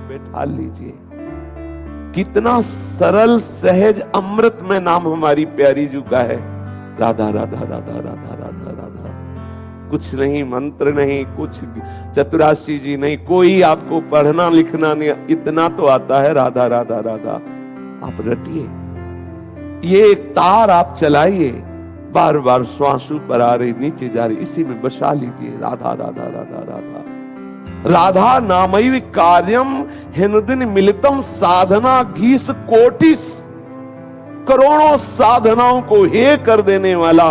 बैठा लीजिए। कितना सरल सहज अमृत में नाम हमारी प्यारी जू का है, राधा राधा राधा राधा राधा राधा। कुछ नहीं, मंत्र नहीं, कुछ चतुराशी जी नहीं, कोई आपको पढ़ना लिखना नहीं, इतना तो आता है, राधा राधा राधा। आप रटिए, ये एक तार आप चलाइए, बार बार श्वास ऊपर आ रही नीचे जा रही, इसी में बसा लीजिए, राधा राधा राधा राधा। राधा नामैव कार्यम हिनुदिन मिलितम साधना घीस कोटिस। करोड़ों साधनाओं को हे कर देने वाला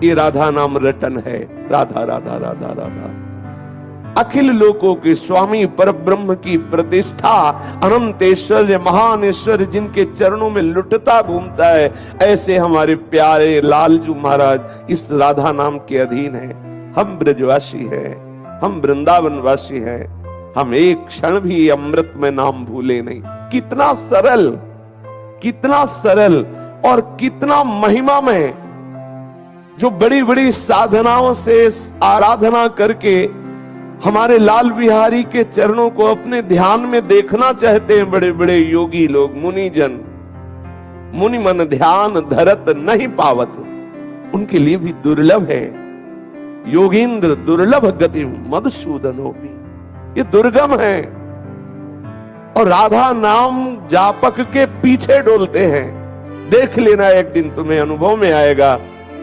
ये राधा नाम रटन है, राधा राधा राधा राधा। अखिल लोकों के स्वामी परब्रह्म की प्रतिष्ठा, अनंत ऐश्वर्य महान ऐश्वर्य जिनके चरणों में लुटता घूमता है, ऐसे हमारे प्यारे लालजू महाराज इस राधा नाम के अधीन है। हम ब्रजवासी हैं, हम वृंदावनवासी हैं, हम एक क्षण भी अमृत में नाम भूले नहीं। कितना सरल, कितना सरल और कितना महिमा में, जो बड़ी बड़ी साधनाओं से आराधना करके हमारे लाल बिहारी के चरणों को अपने ध्यान में देखना चाहते हैं बड़े बड़े योगी लोग, मुनिजन। मुनि मन ध्यान धरत नहीं पावत, उनके लिए भी दुर्लभ है। योगींद्र दुर्लभ गति मधुसूदनो भी, ये दुर्गम है। और राधा नाम जापक के पीछे डोलते हैं। देख लेना, एक दिन तुम्हें अनुभव में आएगा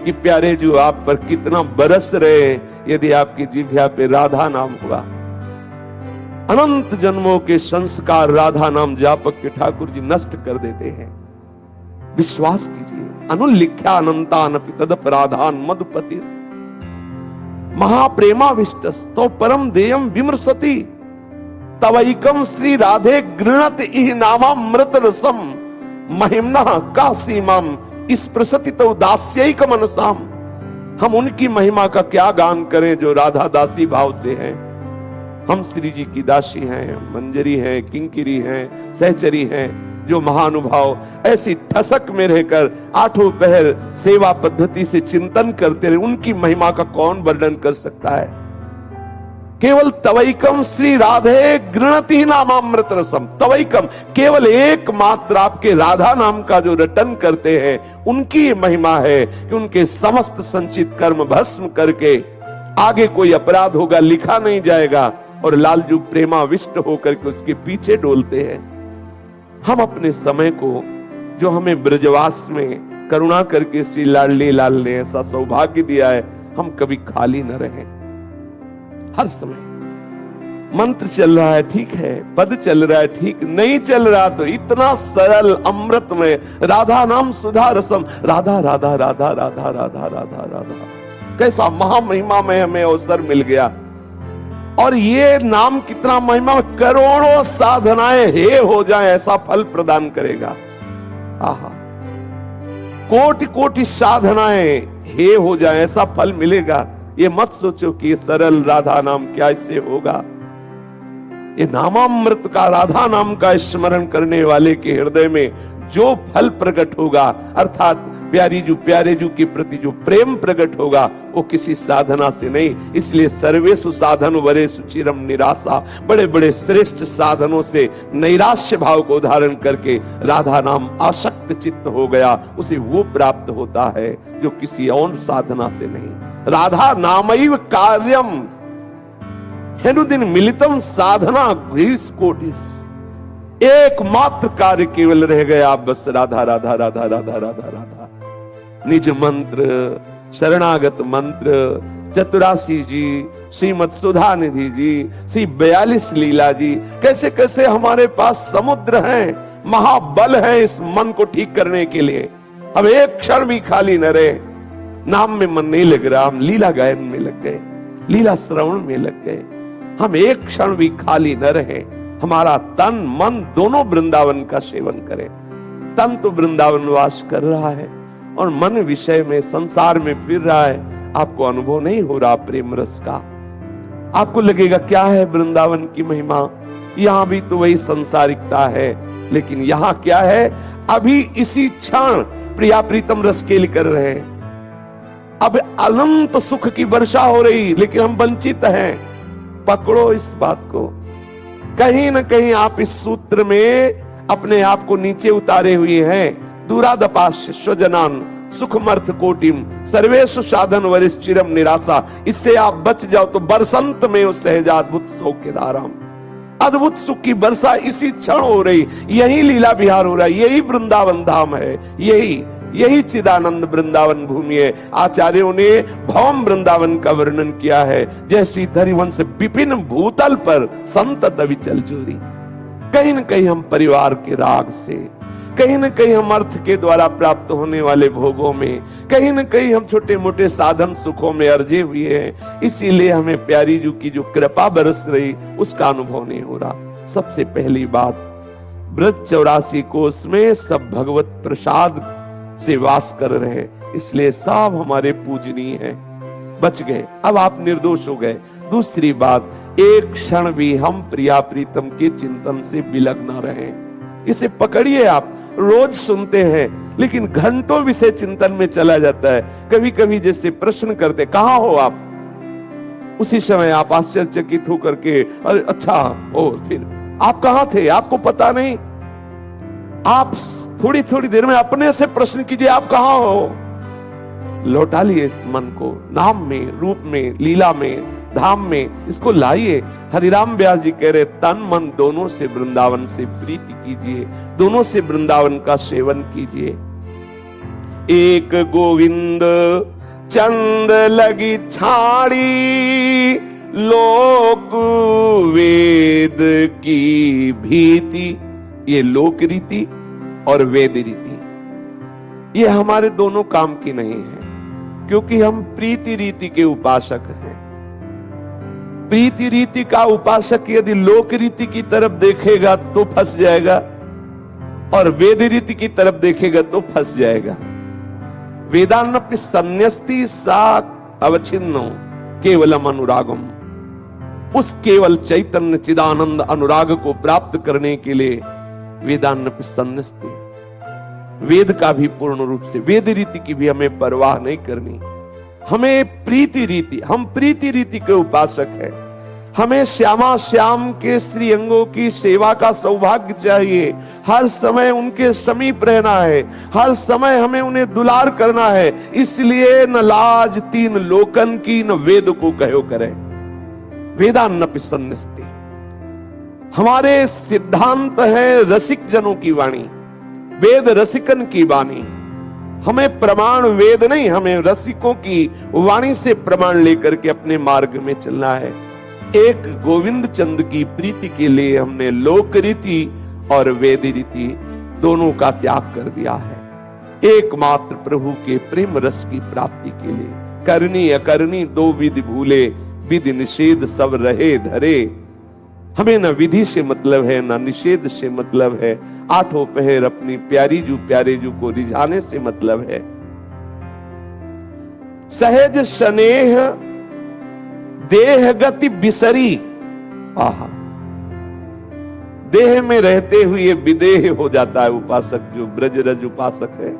कि प्यारे जो आप पर कितना बरस रहे यदि आपकी जिह्वा पे राधा नाम हुआ। अनंत जन्मों के संस्कार राधा नाम जापक के ठाकुर जी नष्ट कर देते हैं। विश्वास कीजिए, अनुलिख्या अनंतान तदपराधान मधुपति महाप्रेमाविष्टस तो परम देयम विमर्शति तवैकम श्री राधे गृणत इह नामामृत रसम महिम्ना का सीमाम इस प्रसति तो दास्यैक मनसाम। हम उनकी महिमा का क्या गान करें जो राधा दासी भाव से हैं। हम श्री जी की दासी हैं, मंजरी हैं, किंकिरी हैं, सहचरी हैं, जो महानुभाव ऐसी ठसक में रहकर आठों पहर सेवा पद्धति से चिंतन करते रहे, उनकी महिमा का कौन वर्णन कर सकता है। केवल तवैकम श्री राधे गृणति नामामृत रसम, तवैकम केवल एकमात्र आपके राधा नाम का जो रटन करते हैं उनकी महिमा है कि उनके समस्त संचित कर्म भस्म करके आगे कोई अपराध होगा लिखा नहीं जाएगा, और लालजू प्रेमाविष्ट होकर के उसके पीछे डोलते हैं। हम अपने समय को जो हमें ब्रजवास में करुणा करके श्री लाडली लाल ने ऐसा सौभाग्य दिया है, हम कभी खाली न रहें। हर समय मंत्र चल रहा है, ठीक है, पद चल रहा है, ठीक नहीं चल रहा तो इतना सरल अमृत में राधा नाम सुधा रसम, राधा राधा राधा राधा राधा राधा राधा। कैसा महामहिमा में हमें अवसर मिल गया। और ये नाम कितना महिमा, करोड़ों साधनाएं हे हो जाए ऐसा फल प्रदान करेगा। आहा, कोटि कोटि साधनाएं हे हो जाए ऐसा फल मिलेगा। ये मत सोचो कि ये सरल राधा नाम क्या इससे होगा। ये नामामृत का, राधा नाम का स्मरण करने वाले के हृदय में जो फल प्रकट होगा, अर्थात प्यारे जू के प्रति जो प्रेम प्रकट होगा, वो किसी साधना से नहीं। इसलिए सर्वेषु साधन वरेषु चिरम निराशा, बड़े बड़े श्रेष्ठ साधनों से नैराश्य भाव को धारण करके राधा नाम आसक्त चित्त हो गया, उसे वो प्राप्त होता है जो किसी और साधना से नहीं। राधा नामैव कार्यम हेनुदिन मिलितम साधना घीस कोटिस। एकमात्र कार्य केवल रह गया, बस राधा राधा राधा राधा राधा राधा। निज मंत्र, शरणागत मंत्र, चतुरासी जी, श्रीमद सुधा निधि जी, श्री 42 लीला जी, कैसे कैसे हमारे पास समुद्र हैं, महाबल है इस मन को ठीक करने के लिए। अब एक क्षण भी खाली न रहे। नाम में मन नहीं लग रहा, हम लीला गायन में लग गए, लीला श्रवण में लग गए। हम एक क्षण भी खाली न रहे। हमारा तन मन दोनों वृंदावन का सेवन करें। तन तो वृंदावन वास कर रहा है और मन विषय में, संसार में फिर रहा है। आपको अनुभव नहीं हो रहा प्रेम रस का। आपको लगेगा क्या है वृंदावन की महिमा, यहां भी तो वही संसारिकता है। लेकिन यहां क्या है, अभी इसी क्षण प्रिया प्रीतम रस केली कर रहे हैं। अब अनंत सुख की वर्षा हो रही, लेकिन हम वंचित हैं। पकड़ो इस बात को। कहीं ना कहीं आप इस सूत्र में अपने आप को नीचे उतारे हुए हैं। दूरादपाश स्वजनान सुखमर्थ कोटिम सर्वेशु साधन वरिश्चिरम निराशा। इससे आप बच जाओ तो बरसंत में उस सहजाद्भुत सौख्य धाराम, अद्भुत सुख की वर्षा इसी क्षण हो रही। यही लीला विहार हो रहा है, यही वृंदावन धाम है, यही चिदानंद वृंदावन भूमि है। आचार्यों ने भौम वृंदावन का वर्णन किया है, जैसी धरिवंश विपिन भूतल पर संतत अविचल जोरी। कहीं न कहीं हम परिवार के राग से, कहीं न कहीं हम अर्थ के द्वारा प्राप्त होने वाले भोगों में, कहीं न कहीं हम छोटे मोटे साधन सुखों में अर्जे हुए हैं। इसीलिए हमें प्यारी जी की जो कृपा बरस रही उसका अनुभव नहीं हो रहा। सबसे पहली बात, ब्रज 84 कोष में सब भगवत प्रसाद से वास कर रहे, इसलिए सब हमारे पूजनीय हैं। बच गए, अब आप निर्दोष हो गए। दूसरी बात, एक क्षण भी हम प्रिया प्रीतम के चिंतन से बिलग ना रहे। इसे पकड़िए। आप रोज सुनते हैं लेकिन घंटों विषय चिंतन में चला जाता है। कभी कभी जैसे प्रश्न करते, कहां हो आप, उसी समय आप आश्चर्यचकित होकर के, अरे अच्छा ओ, फिर आप कहां थे, आपको पता नहीं। आप थोड़ी थोड़ी देर में अपने से प्रश्न कीजिए, आप कहां हो। लौटा लिए इस मन को, नाम में, रूप में, लीला में, धाम में, इसको लाइए। हरिराम व्यास जी कह रहे, तन मन दोनों से वृंदावन से प्रीति कीजिए, दोनों से वृंदावन का सेवन कीजिए। एक गोविंद चंद लगी छाड़ी, लोक वेद की भीति। ये लोक रीति और वेद रीति ये हमारे दोनों काम की नहीं है, क्योंकि हम प्रीति रीति के उपासक हैं। प्रीति रीति का उपासक यदि लोक रीति की तरफ देखेगा तो फंस जाएगा, और वेद रीति की तरफ देखेगा तो फंस जाएगा। वेदान्नपि संन्यस्ति सा अवच्छिन्नो केवलम अनुरागम। उस केवल चैतन्य चिदानंद अनुराग को प्राप्त करने के लिए वेदान्नपि संन्यस्ति, वेद का भी पूर्ण रूप से, वेद रीति की भी हमें परवाह नहीं करनी। हमें प्रीति रीति, हम प्रीति रीति के उपासक हैं। हमें श्यामा श्याम के श्री अंगों की सेवा का सौभाग्य चाहिए। हर समय उनके समीप रहना है, हर समय हमें उन्हें दुलार करना है। इसलिए न लाज तीन लोकन की, न वेद को कहो करे। वेदान्नपि संन्यस्ति हमारे सिद्धांत है रसिक जनों की वाणी, वेद रसिकन की वाणी। हमें प्रमाण वेद नहीं, हमें रसिकों की वाणी से प्रमाण लेकर के अपने मार्ग में चलना है। एक गोविंद चंद की प्रीति के लिए हमने लोक रीति और वेद रीति दोनों का त्याग कर दिया है। एकमात्र प्रभु के प्रेम रस की प्राप्ति के लिए करनी अकरनी दो विधि भूले, विधि निषेध सब रहे धरे। हमें न विधि से मतलब है, न निषेध से मतलब है। आठों पहर अपनी प्यारी जू प्यारे जू को रिझाने से मतलब है। सहज स्नेह देह गति बिसरी। आहा, देह में रहते हुए विदेह हो जाता है उपासक। जो ब्रजरज उपासक है,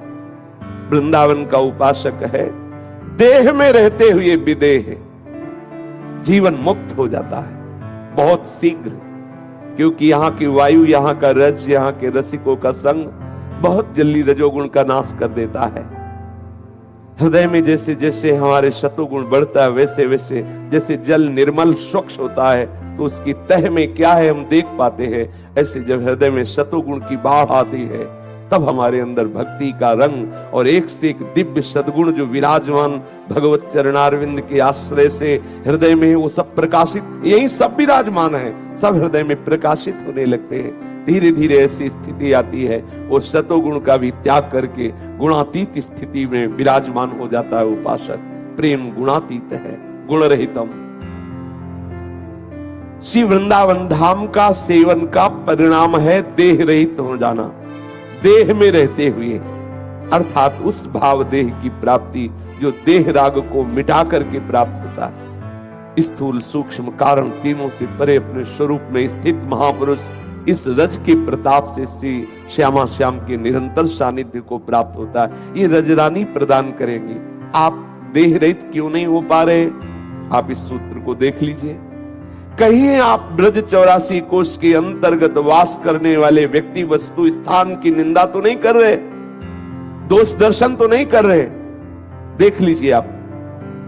वृंदावन का उपासक है, देह में रहते हुए विदेह, जीवन मुक्त हो जाता है बहुत शीघ्र। क्योंकि यहाँ की वायु, यहाँ का रज, यहाँ के रसिकों का संग बहुत जल्दी रजोगुण का नाश कर देता है। हृदय में जैसे जैसे हमारे शतुगुण बढ़ता है, वैसे वैसे जैसे जल निर्मल स्वच्छ होता है तो उसकी तह में क्या है हम देख पाते हैं। ऐसे जब हृदय में शतुगुण की बाढ़ आती है तब हमारे अंदर भक्ति का रंग और एक से एक दिव्य सद्गुण जो विराजमान भगवत चरणारविंद के आश्रय से हृदय में है, वो सब प्रकाशित, यही सब विराजमान है, सब हृदय में प्रकाशित होने लगते हैं। धीरे धीरे ऐसी स्थिति आती है, वो सतोगुण का भी त्याग करके गुणातीत स्थिति में विराजमान हो जाता है उपासक। प्रेम गुणातीत है, गुण रहितम। श्री वृंदावन धाम का सेवन का परिणाम है देह रहित हो जाना, देह में रहते हुए, अर्थात उस भाव देह की प्राप्ति जो देह राग को मिटा करके प्राप्त होता है। स्थूल सूक्ष्म कारण तीनों से परे अपने स्वरूप में स्थित महापुरुष इस रज के प्रताप से श्री श्यामा श्याम के निरंतर सानिध्य को प्राप्त होता है। ये रजरानी प्रदान करेंगी। आप देह रहित क्यों नहीं हो पा रहे? आप इस सूत्र को देख लीजिए। कहीं आप ब्रज 84 कोष के अंतर्गत वास करने वाले व्यक्ति वस्तु स्थान की निंदा तो नहीं कर रहे, दोष दर्शन तो नहीं कर रहे? देख लीजिए आप,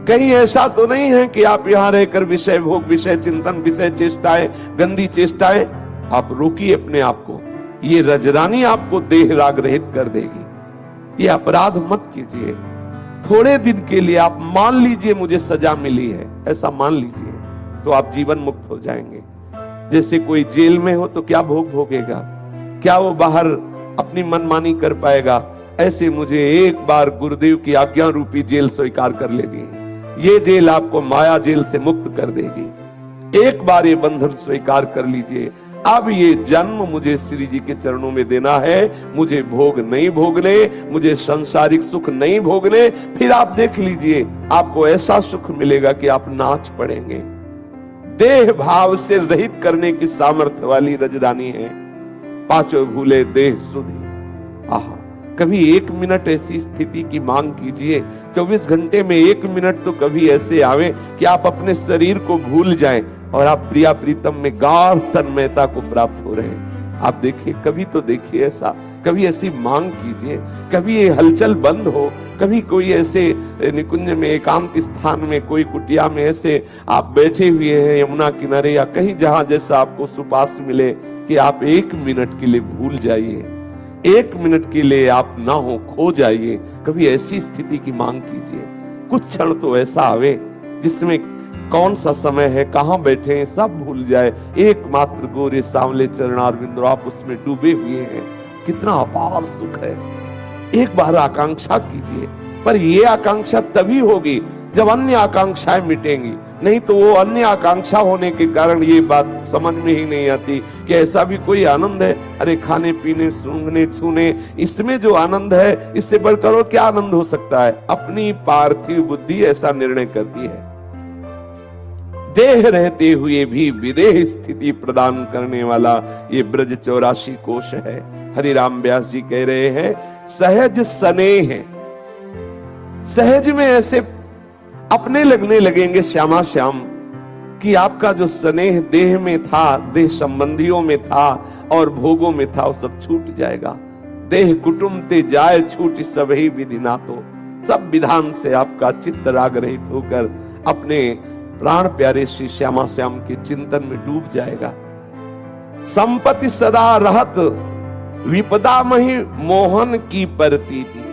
कहीं ऐसा तो नहीं है कि आप यहां रहकर विषय भोग, विषय चिंतन, विषय चेष्टाएं, गंदी चेष्टाएं, आप रोकिए अपने आप को। ये रजरानी आपको देह राग रहित कर देगी। ये अपराध मत कीजिए। थोड़े दिन के लिए आप मान लीजिए मुझे सजा मिली है, ऐसा मान लीजिए, तो आप जीवन मुक्त हो जाएंगे। जैसे कोई जेल में हो तो क्या भोग भोगेगा, क्या वो बाहर अपनी मनमानी कर पाएगा? ऐसे मुझे एक बार गुरुदेव की आज्ञा रूपी जेल स्वीकार कर लेनी है। ये जेल आपको माया जेल से मुक्त कर देगी। एक बार ये बंधन स्वीकार कर लीजिए। अब ये जन्म मुझे श्री जी के चरणों में देना है, मुझे भोग नहीं भोगने, मुझे संसारिक सुख नहीं भोगने। फिर आप देख लीजिए, आपको ऐसा सुख मिलेगा कि आप नाच पड़ेंगे। देह भाव से रहित करने की सामर्थ्य वाली रजरानी है। पांचों भूले देह सुधी। आहा, कभी 1 मिनट ऐसी स्थिति की मांग कीजिए। 24 घंटे में 1 मिनट तो कभी ऐसे आवे कि आप अपने शरीर को भूल जाएं और आप प्रिया प्रीतम में गाढ़ तन्मयता को प्राप्त हो रहे हैं। आप देखिए, कभी तो देखिए ऐसा, कभी ऐसी मांग कीजिए। कभी ये हलचल बंद हो, कभी कोई ऐसे निकुंज में, एकांत स्थान में, कोई कुटिया में ऐसे आप बैठे हुए हैं यमुना किनारे या कहीं जहां जैसा आपको सुपास मिले कि आप 1 मिनट के लिए भूल जाइए, 1 मिनट के लिए आप ना हो, खो जाइए। कभी ऐसी स्थिति की मांग कीजिए। कुछ क्षण तो ऐसा आवे जिसमें कौन सा समय है, कहां बैठे हैं, सब भूल जाए। एकमात्र गोरे सांवले चरणारविंद, आप उसमें डूबे हुए हैं। कितना अपार सुख है। एक बार आकांक्षा कीजिए, पर यह आकांक्षा तभी होगी जब अन्य आकांक्षाएं मिटेंगी। नहीं तो वो अन्य आकांक्षा होने के कारण ये बात समझ में ही नहीं आती कि ऐसा भी कोई आनंद है। अरे खाने पीने, सूंघने छूने, इसमें जो आनंद है, इससे बढ़कर और क्या आनंद हो सकता है? अपनी पार्थिव बुद्धि ऐसा निर्णय करती है। देह रहते हुए भी विदेह स्थिति प्रदान करने वाला ये ब्रज 84 कोश है। हरिराम व्यास जी कह रहे हैं, सहज स्नेह है। सहज में ऐसे अपने लगने लगेंगे श्यामा श्याम कि आपका जो स्नेह देह में था, देह संबंधियों में था और भोगों में था, वो सब छूट जाएगा। देह कुटुंब ते जाए छूट सबही विधि ना तो। सब विधान से आपका चित्त राग रहित होकर अपने प्राण प्यारे श्री श्यामा श्याम के चिंतन में डूब जाएगा। संपत्ति सदा रहत विपदा मही मोहन की प्रतीति।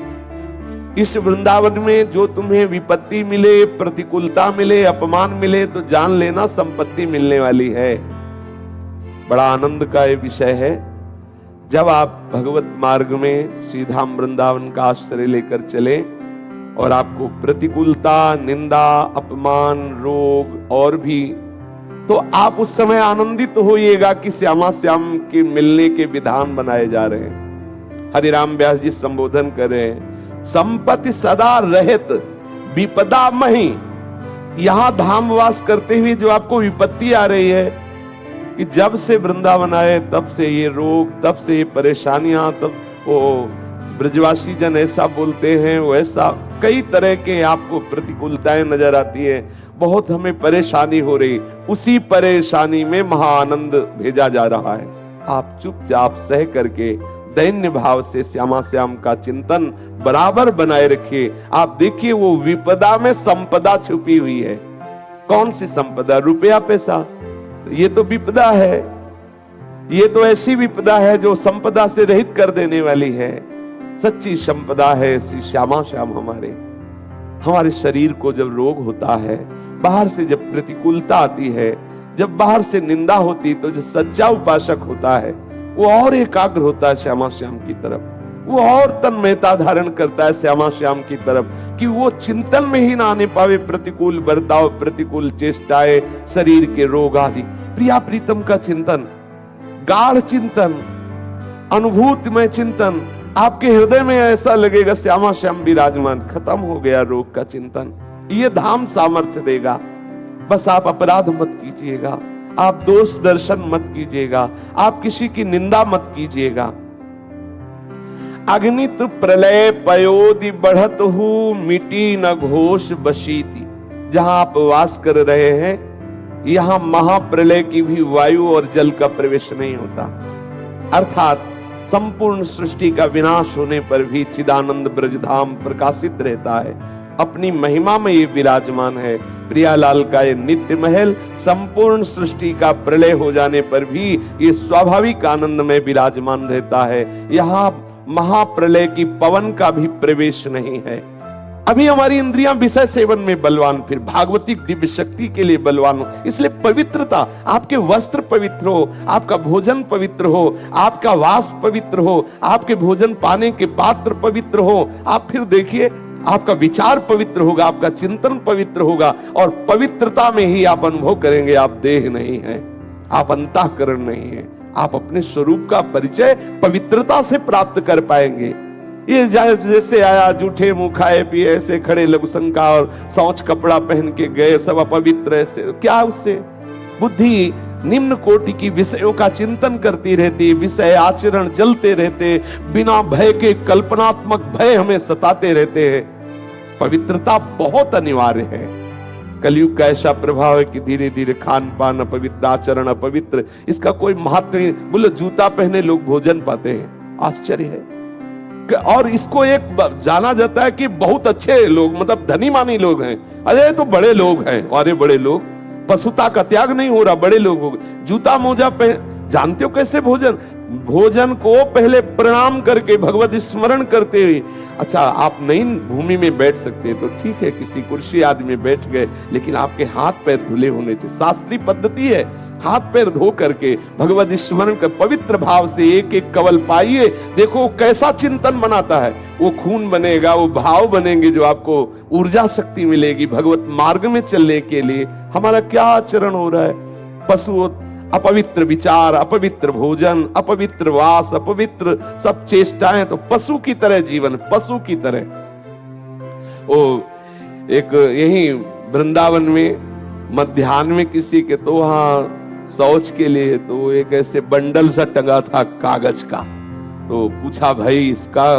इस वृंदावन में जो तुम्हें विपत्ति मिले, प्रतिकूलता मिले, अपमान मिले, तो जान लेना संपत्ति मिलने वाली है। बड़ा आनंद का ये विषय है। जब आप भगवत मार्ग में श्रीधाम वृंदावन का आश्रय लेकर चले और आपको प्रतिकूलता, निंदा, अपमान, रोग और भी, तो आप उस समय आनंदित होइएगा कि श्यामा श्याम के मिलने के विधान बनाए जा रहे हैं। हरिराम व्यास जी संबोधन कर रहे हैं, संपत्ति सदा रहित विपदा मही। यहां धामवास करते हुए जो आपको विपत्ति आ रही है कि जब से वृंदावन आए तब से ये रोग, तब से ये परेशानियां, तब वो ब्रजवासी जन ऐसा बोलते हैं, वैसा कई तरह के आपको प्रतिकूलताएं नजर आती है। बहुत हमें परेशानी हो रही, उसी परेशानी में महाआनंद भेजा जा रहा है। आप चुपचाप सह करके दैन्य भाव से श्यामा श्याम का चिंतन बराबर बनाए रखिए। आप देखिए, वो विपदा में संपदा छुपी हुई है। कौन सी संपदा? रुपया पैसा, ये तो विपदा है। ये तो ऐसी विपदा है जो संपदा से रहित कर देने वाली है। सच्ची संपदा है श्री श्यामा श्याम हमारे शरीर को जब रोग होता है, बाहर से जब प्रतिकूलता आती है, जब बाहर से निंदा होती, तो जो सच्चा उपासक होता है वो और एकाग्र होता है श्यामा श्याम की तरफ, वो और तन्मयता धारण करता है श्यामा श्याम की तरफ कि वो चिंतन में ही ना आने पावे प्रतिकूल बर्ताव, प्रतिकूल चेष्टाएं, शरीर के रोग आदि। प्रिया प्रीतम का चिंतन, गाढ़ चिंतन, अनुभूतिमय चिंतन, आपके हृदय में ऐसा लगेगा श्यामा श्याम विराजमान, खत्म हो गया रोग का चिंतन। ये धाम सामर्थ्य देगा। बस आप अपराध मत कीजिएगा, आप दोष दर्शन मत कीजिएगा, आप किसी की निंदा मत कीजिएगा। अग्नित प्रलय पयोदि बढ़त हूं, मिटी न घोष बशीती। जहां आप वास कर रहे हैं यहां महाप्रलय की भी वायु और जल का प्रवेश नहीं होता, अर्थात संपूर्ण सृष्टि का विनाश होने पर भी चिदानंद ब्रजधाम प्रकाशित रहता है, अपनी महिमा में ये विराजमान है। प्रियालाल का ये नित्य महल संपूर्ण सृष्टि का प्रलय हो जाने पर भी ये स्वाभाविक आनंद में विराजमान रहता है। यहाँ महाप्रलय की पवन का भी प्रवेश नहीं है। अभी हमारी इंद्रियां विषय सेवन में बलवान, फिर भागवतिक दिव्य शक्ति के लिए बलवान हो। इसलिए पवित्रता, आपके वस्त्र पवित्र हो, आपका भोजन पवित्र हो, आपका वास पवित्र हो, आपके भोजन पाने के पात्र पवित्र हो, आप फिर देखिए आपका विचार पवित्र होगा, आपका चिंतन पवित्र होगा, और पवित्रता में ही आप अनुभव करेंगे आप देह नहीं है, आप अंतःकरण नहीं है, आप अपने स्वरूप का परिचय पवित्रता से प्राप्त कर पाएंगे। ये जैसे आया जूठे मुंह खाए पिए ऐसे खड़े लघुशंका और शौच कपड़ा पहन के गए, सब अपवित्र, ऐसे क्या उससे? बुद्धि निम्न कोटि की विषयों का चिंतन करती रहती, विषय आचरण जलते रहते, बिना भय के कल्पनात्मक भय हमें सताते रहते हैं। पवित्रता बहुत अनिवार्य है। कलयुग का ऐसा प्रभाव है कि धीरे धीरे खान पान अपवित्र, आचरण अपवित्र, इसका कोई महत्व नहीं। बोलो जूता पहने लोग भोजन पाते हैं, आश्चर्य है। और इसको एक जाना जाता है कि बहुत अच्छे लोग, मतलब धनी मानी लोग हैं, अरे तो बड़े लोग हैं, अरे बड़े लोग, पशुता का त्याग नहीं हो रहा, बड़े लोग हो गए। जूता मोजा पहन, जानते हो कैसे भोजन को पहले प्रणाम करके भगवत स्मरण करते हुए। अच्छा, आप नई भूमि में बैठ सकते तो ठीक है, किसी कुर्सी आदि में बैठ गए, लेकिन आपके हाथ पैर धुले होने चाहिए। शास्त्रीय पद्धति है, हाथ पैर धो करके भगवत स्मरण कर पवित्र भाव से एक एक कवल पाइए। देखो कैसा चिंतन बनाता है, वो खून बनेगा, वो भाव बनेंगे जो आपको ऊर्जा शक्ति मिलेगी भगवत मार्ग में चलने के लिए। हमारा क्या आचरण हो रहा है? पशु अपवित्र विचार, अपवित्र भोजन, अपवित्र वास, अपवित्र सब चेष्टाएं, तो पशु की तरह जीवन, पशु की तरह। ओ एक यही वृंदावन में मध्याह्न में किसी के तो वहां शौच के लिए तो एक ऐसे बंडल सा टंगा था कागज का, तो पूछा भाई इसका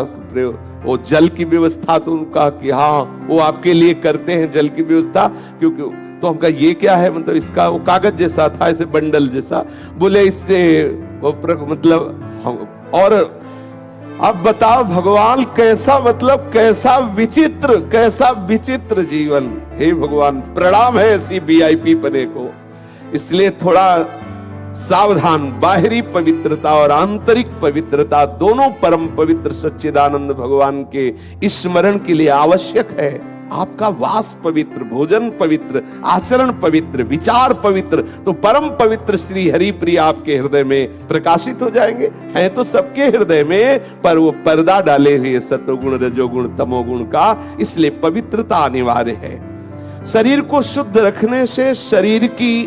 वो जल की व्यवस्था, तो उनका कि हाँ वो आपके लिए करते हैं जल की व्यवस्था, क्योंकि तो हमका ये क्या है, मतलब इसका वो कागज जैसा था, ऐसे बंडल जैसा। बोले इससे वो मतलब हम, और अब बताओ भगवान कैसा, मतलब कैसा विचित्र जीवन। हे भगवान, प्रणाम है ऐसी वीआईपी पने को। इसलिए थोड़ा सावधान, बाहरी पवित्रता और आंतरिक पवित्रता दोनों परम पवित्र सच्चिदानंद भगवान के स्मरण के लिए आवश्यक है। आपका वास पवित्र, भोजन पवित्र, आचरण पवित्र, विचार पवित्र, तो परम पवित्र श्री हरि प्रिय आपके हृदय में प्रकाशित हो जाएंगे। हैं तो सबके हृदय में, पर वो पर्दा डाले हुए सत्वगुण रजोगुण तमोगुण का, इसलिए पवित्रता अनिवार्य है। शरीर को शुद्ध रखने से शरीर की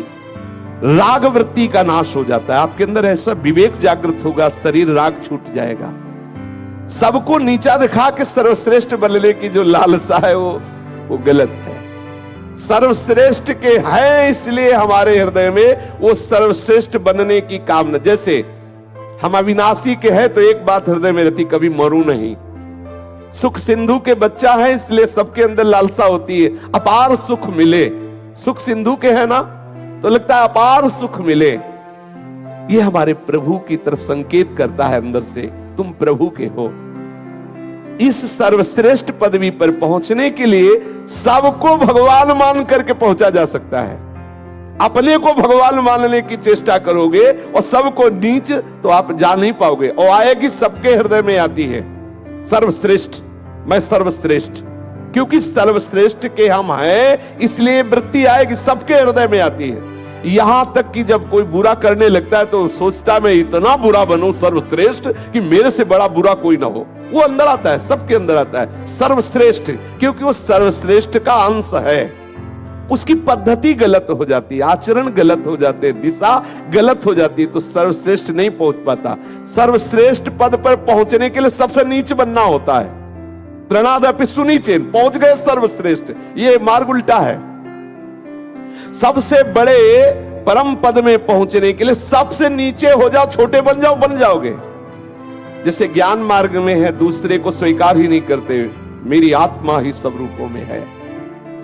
राग वृत्ति का नाश हो जाता है। आपके अंदर ऐसा विवेक जागृत होगा, शरीर राग छूट जाएगा। सबको नीचा दिखा के सर्वश्रेष्ठ बनने की जो लालसा है वो गलत है। सर्वश्रेष्ठ के हैं, इसलिए हमारे हृदय में वो सर्वश्रेष्ठ बनने की कामना। जैसे हम अविनाशी के हैं तो एक बात हृदय में रहती, कभी मरू नहीं। सुख सिंधु के बच्चा है, इसलिए सबके अंदर लालसा होती है अपार सुख मिले। सुख सिंधु के है ना, तो लगता है अपार सुख मिले। ये हमारे प्रभु की तरफ संकेत करता है अंदर से, तुम प्रभु के हो। इस सर्वश्रेष्ठ पदवी पर पहुंचने के लिए सबको भगवान मान करके पहुंचा जा सकता है। अपने को भगवान मानने की चेष्टा करोगे और सबको नीच, तो आप जा नहीं पाओगे। और आएगी सबके हृदय में आती है सर्वश्रेष्ठ, मैं सर्वश्रेष्ठ, क्योंकि सर्वश्रेष्ठ के हम हैं, इसलिए वृत्ति आएगी, सबके हृदय में आती है। यहां तक कि जब कोई बुरा करने लगता है तो सोचता मैं इतना बुरा बनूं सर्वश्रेष्ठ कि मेरे से बड़ा बुरा कोई ना हो। वो अंदर आता है, सबके अंदर आता है सर्वश्रेष्ठ, क्योंकि वो सर्वश्रेष्ठ का अंश है। उसकी पद्धति गलत हो जाती है, आचरण गलत हो जाते हैं, दिशा गलत हो जाती है, तो सर्वश्रेष्ठ नहीं पहुंच पाता। सर्वश्रेष्ठ पद पर पहुंचने के लिए सबसे नीच बनना होता है। त्रणादपि सुनीचेन, पहुंच गए सर्वश्रेष्ठ, ये मार्ग उल्टा है। सबसे बड़े परम पद में पहुंचने के लिए सबसे नीचे हो जाओ, छोटे बन जाओ, बन जाओगे। जैसे ज्ञान मार्ग में है, दूसरे को स्वीकार ही नहीं करते, मेरी आत्मा ही सब रूपों में है।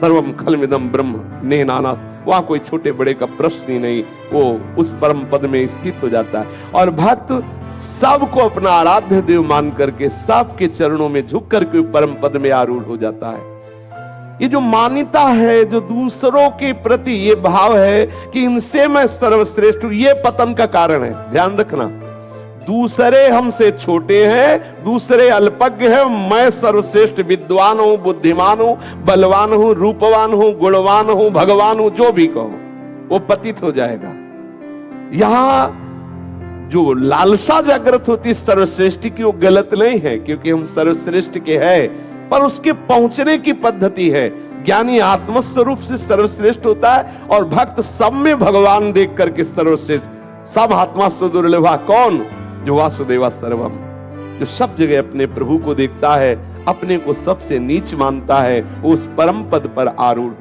सर्वम खलमिदम ब्रह्म ने नानास, वहां कोई छोटे बड़े का प्रश्न ही नहीं, वो उस परम पद में स्थित हो जाता है। और भक्त सबको अपना आराध्य देव मान करके सबके चरणों में झुक करके परम पद में आरूढ़ हो जाता है। ये जो मान्यता है, जो दूसरों के प्रति ये भाव है कि इनसे मैं सर्वश्रेष्ठ हूं, ये पतन का कारण है। ध्यान रखना, दूसरे हमसे छोटे हैं, दूसरे अल्पज्ञ हैं, मैं सर्वश्रेष्ठ विद्वान हूं, बुद्धिमान हूं, बलवान हूं, रूपवान हूं, गुणवान हूं, भगवान हूं, जो भी कहो, वो पतित हो जाएगा। यहां जो लालसा जागृत होती है सर्वश्रेष्ठ की, वो गलत नहीं है, क्योंकि हम सर्वश्रेष्ठ के हैं, पर उसके पहुंचने की पद्धति है। ज्ञानी आत्मस्वरूप से सर्वश्रेष्ठ होता है और भक्त सब में भगवान देख करके सर्वश्रेष्ठ। सब आत्मा दुर्लभा, कौन? जो वासुदेवा सर्वम, जो सब जगह अपने प्रभु को देखता है, अपने को सबसे नीच मानता है, वो उस परम पद पर आरूढ़